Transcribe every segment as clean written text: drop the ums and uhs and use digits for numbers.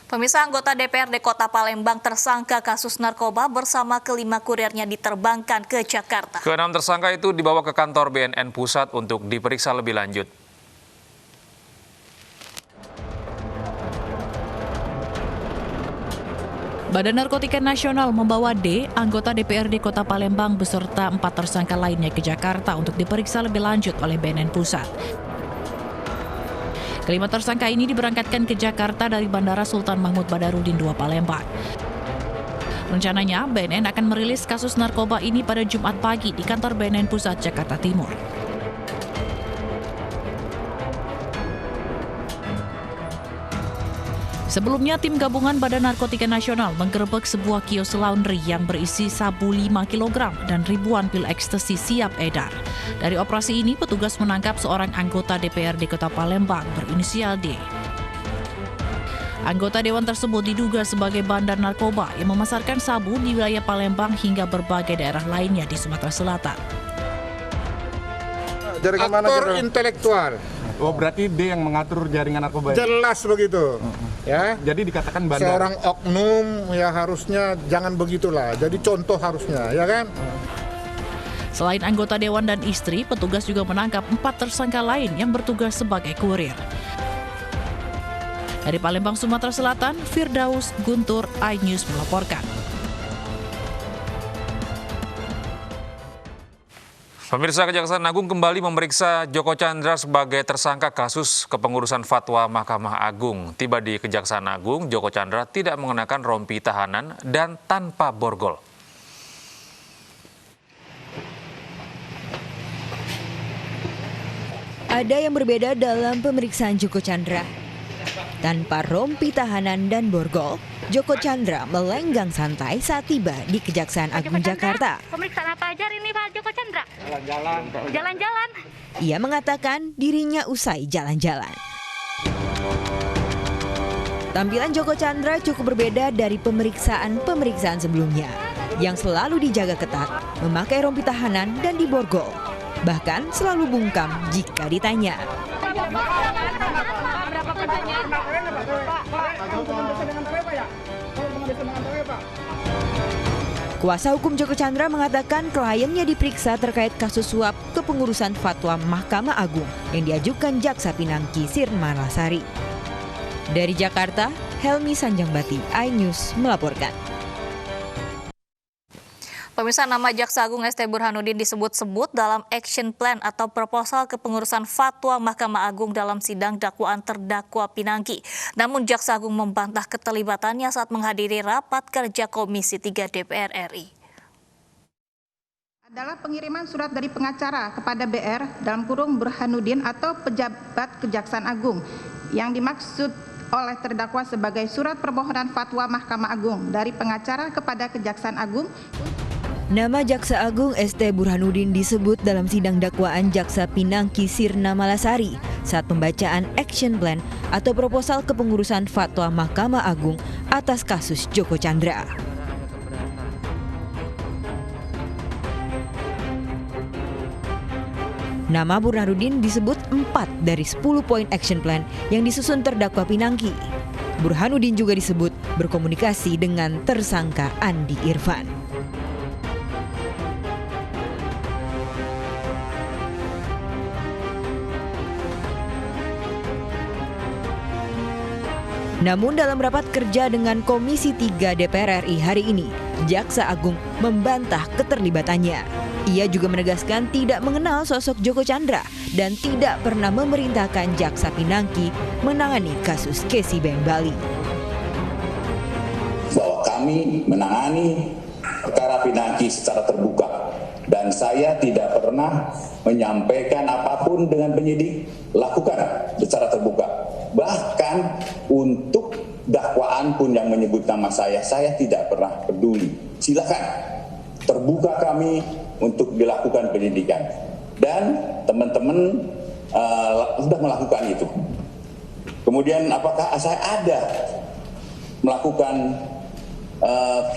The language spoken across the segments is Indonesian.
Pemirsa, anggota DPRD Kota Palembang tersangka kasus narkoba bersama kelima kurirnya diterbangkan ke Jakarta. Keenam tersangka itu dibawa ke kantor BNN Pusat untuk diperiksa lebih lanjut. Badan Narkotika Nasional membawa D, anggota DPRD Kota Palembang beserta 4 tersangka lainnya ke Jakarta untuk diperiksa lebih lanjut oleh BNN Pusat. Kelima tersangka ini diberangkatkan ke Jakarta dari Bandara Sultan Mahmud Badarudin II Palembang. Rencananya, BNN akan merilis kasus narkoba ini pada Jumat pagi di kantor BNN Pusat Jakarta Timur. Sebelumnya, tim gabungan Badan Narkotika Nasional menggerebek sebuah kios laundry yang berisi sabu 5 kg dan ribuan pil ekstasi siap edar. Dari operasi ini, petugas menangkap seorang anggota DPRD Kota Palembang berinisial D. Anggota dewan tersebut diduga sebagai bandar narkoba yang memasarkan sabu di wilayah Palembang hingga berbagai daerah lainnya di Sumatera Selatan. Aktor intelektual. Oh, berarti D yang mengatur jaringan narkoba. Jelas begitu. Ya. Jadi dikatakan bandar. Seorang oknum ya harusnya jangan begitulah. Jadi contoh harusnya, ya kan? Selain anggota dewan dan istri, petugas juga menangkap 4 tersangka lain yang bertugas sebagai kurir. Dari Palembang, Sumatera Selatan, Firdaus Guntur, iNews melaporkan. Pemirsa, Kejaksaan Agung kembali memeriksa Joko Chandra sebagai tersangka kasus kepengurusan fatwa Mahkamah Agung. Tiba di Kejaksaan Agung, Joko Chandra tidak mengenakan rompi tahanan dan tanpa borgol. Ada yang berbeda dalam pemeriksaan Joko Chandra. Tanpa rompi tahanan dan borgol, Joko Chandra melenggang santai saat tiba di Kejaksaan Agung Jakarta. Pemeriksaan apa aja ini Pak Joko Chandra? Jalan-jalan. Ia mengatakan dirinya usai jalan-jalan. Tampilan Joko Chandra cukup berbeda dari pemeriksaan sebelumnya, yang selalu dijaga ketat, memakai rompi tahanan dan diborgol. Bahkan selalu bungkam jika ditanya. Kuasa hukum Joko Chandra mengatakan kliennya diperiksa terkait kasus suap kepengurusan fatwa Mahkamah Agung yang diajukan Jaksa Pinangki Sirna Malasari. Dari Jakarta, Helmi Sanjangbati, iNews melaporkan. Pemirsa, nama Jaksa Agung ST Burhanuddin disebut-sebut dalam action plan atau proposal kepengurusan fatwa Mahkamah Agung dalam sidang dakwaan terdakwa Pinangki. Namun Jaksa Agung membantah keterlibatannya saat menghadiri rapat kerja Komisi 3 DPR RI. Adalah pengiriman surat dari pengacara kepada BR dalam kurung Burhanuddin atau pejabat Kejaksaan Agung yang dimaksud oleh terdakwa sebagai surat permohonan fatwa Mahkamah Agung dari pengacara kepada Kejaksaan Agung. Nama Jaksa Agung ST Burhanuddin disebut dalam sidang dakwaan Jaksa Pinangki Sirna Malasari saat pembacaan action plan atau proposal kepengurusan fatwa Mahkamah Agung atas kasus Joko Chandra. Nama Burhanuddin disebut 4 dari 10 poin action plan yang disusun terdakwa Pinangki. Burhanuddin juga disebut berkomunikasi dengan tersangka Andi Irfan. Namun dalam rapat kerja dengan Komisi 3 DPR RI hari ini, Jaksa Agung membantah keterlibatannya. Ia juga menegaskan tidak mengenal sosok Joko Chandra dan tidak pernah memerintahkan Jaksa Pinangki menangani kasus Kesi Bank Bali. Bahwa kami menangani perkara Pinangki secara terbuka dan saya tidak pernah menyampaikan apapun dengan penyidik, lakukan secara terbuka. Bahkan untuk dakwaan pun yang menyebut nama saya tidak pernah peduli. Silakan, terbuka kami untuk dilakukan penyidikan. Dan teman-teman sudah melakukan itu. Kemudian apakah saya ada melakukan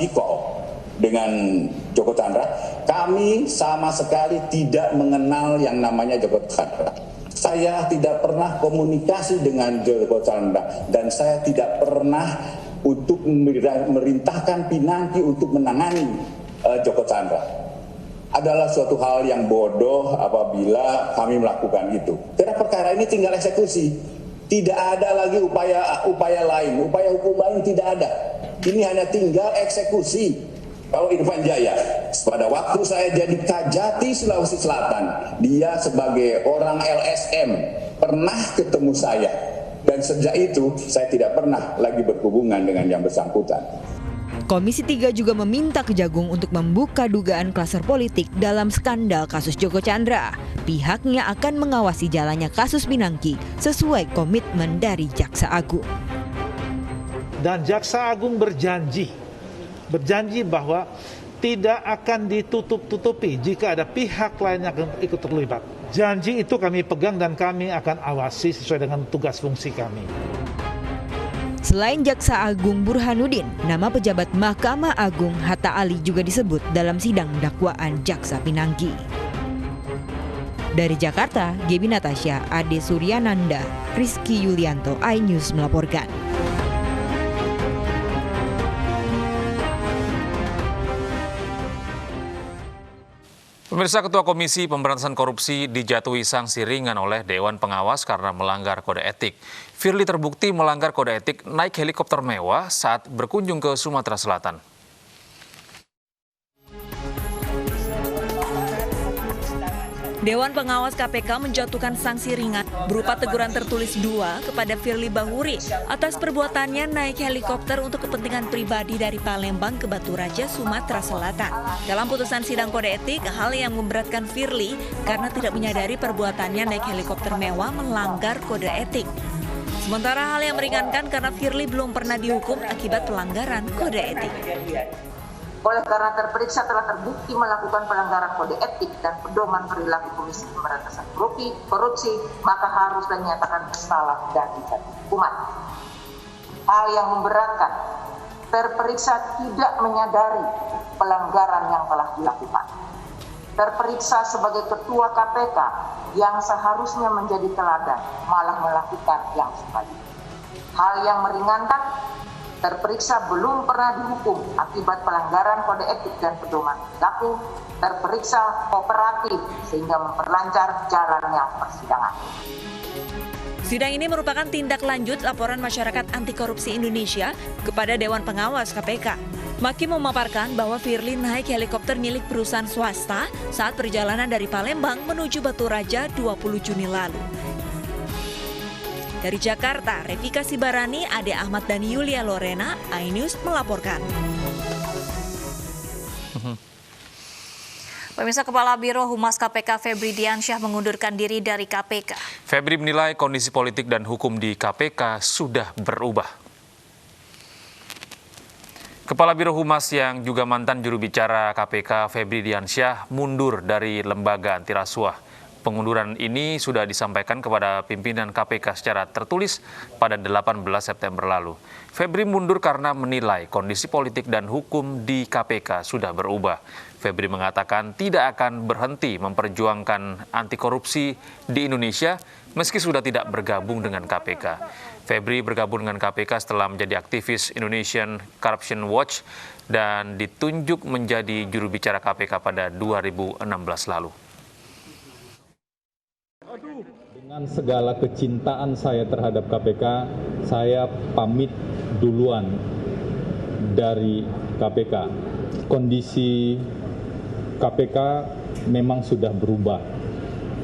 video dengan Joko Chandra? Kami sama sekali tidak mengenal yang namanya Joko Chandra. Saya tidak pernah komunikasi dengan Joko Chandra dan saya tidak pernah untuk memerintahkan Pinangki untuk menangani Joko Chandra. Adalah suatu hal yang bodoh apabila kami melakukan itu. Karena perkara ini tinggal eksekusi. Tidak ada lagi upaya lain, upaya hukum lain tidak ada. Ini hanya tinggal eksekusi. Kalau Irfan Jaya, pada waktu saya jadi Kajati Sulawesi Selatan, dia sebagai orang LSM pernah ketemu saya. Dan sejak itu saya tidak pernah lagi berhubungan dengan yang bersangkutan. Komisi 3 juga meminta Kejagung untuk membuka dugaan klaster politik dalam skandal kasus Joko Chandra. Pihaknya akan mengawasi jalannya kasus Pinangki sesuai komitmen dari Jaksa Agung. Dan Jaksa Agung berjanji bahwa tidak akan ditutup-tutupi jika ada pihak lain yang akan ikut terlibat. Janji itu kami pegang dan kami akan awasi sesuai dengan tugas fungsi kami. Selain Jaksa Agung Burhanuddin, nama pejabat Mahkamah Agung Hatta Ali juga disebut dalam sidang dakwaan Jaksa Pinangki. Dari Jakarta, Gebi Natasha, Ade Suryananda, Rizky Yulianto, iNews melaporkan. Pemirsa, Ketua Komisi Pemberantasan Korupsi dijatuhi sanksi ringan oleh Dewan Pengawas karena melanggar kode etik. Firly terbukti melanggar kode etik naik helikopter mewah saat berkunjung ke Sumatera Selatan. Dewan Pengawas KPK menjatuhkan sanksi ringan berupa teguran tertulis 2 kepada Firly Bahuri atas perbuatannya naik helikopter untuk kepentingan pribadi dari Palembang ke Batu Raja, Sumatera Selatan. Dalam putusan sidang kode etik, hal yang memberatkan Firly karena tidak menyadari perbuatannya naik helikopter mewah melanggar kode etik. Sementara hal yang meringankan karena Firly belum pernah dihukum akibat pelanggaran kode etik. Oleh karena terperiksa telah terbukti melakukan pelanggaran kode etik dan pedoman perilaku Komisi Pemberantasan Korupsi, maka harus dinyatakan bersalah dan dijatuhi hukuman. Hal yang memberatkan, terperiksa tidak menyadari pelanggaran yang telah dilakukan. Terperiksa sebagai Ketua KPK yang seharusnya menjadi teladan, malah melakukan yang sebaliknya. Hal yang meringankan, terperiksa belum pernah dihukum akibat pelanggaran kode etik dan pedoman perilaku. Terperiksa kooperatif sehingga memperlancar jalannya persidangan. Sidang ini merupakan tindak lanjut laporan masyarakat anti korupsi Indonesia kepada Dewan Pengawas KPK. Maki memaparkan bahwa Firly naik helikopter milik perusahaan swasta saat perjalanan dari Palembang menuju Batu Raja 20 Juni lalu. Dari Jakarta, Revika Sibarani, Ade Ahmad dan Yulia Lorena, iNews melaporkan. Pemirsa, Kepala Biro Humas KPK Febri Diansyah mengundurkan diri dari KPK. Febri menilai kondisi politik dan hukum di KPK sudah berubah. Kepala Biro Humas yang juga mantan juru bicara KPK Febri Diansyah mundur dari lembaga anti rasuah. Pengunduran ini sudah disampaikan kepada pimpinan KPK secara tertulis pada 18 September lalu. Febri mundur karena menilai kondisi politik dan hukum di KPK sudah berubah. Febri mengatakan tidak akan berhenti memperjuangkan anti korupsi di Indonesia meski sudah tidak bergabung dengan KPK. Febri bergabung dengan KPK setelah menjadi aktivis Indonesian Corruption Watch dan ditunjuk menjadi juru bicara KPK pada 2016 lalu. Dengan segala kecintaan saya terhadap KPK, saya pamit duluan dari KPK. Kondisi KPK memang sudah berubah,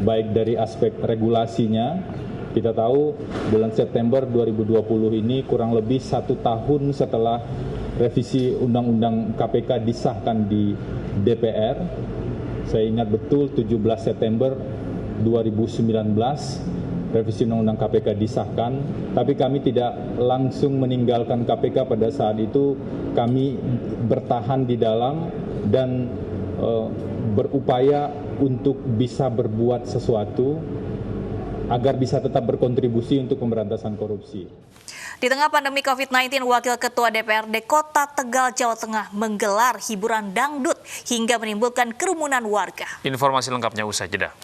baik dari aspek regulasinya. Kita tahu bulan September 2020 ini kurang lebih 1 tahun setelah revisi Undang-Undang KPK disahkan di DPR. Saya ingat betul 17 September 2019 revisi Undang-Undang KPK disahkan, tapi kami tidak langsung meninggalkan KPK pada saat itu. Kami bertahan di dalam dan berupaya untuk bisa berbuat sesuatu agar bisa tetap berkontribusi untuk pemberantasan korupsi. Di tengah pandemi COVID-19, Wakil Ketua DPRD Kota Tegal, Jawa Tengah menggelar hiburan dangdut hingga menimbulkan kerumunan warga. Informasi lengkapnya usai jeda.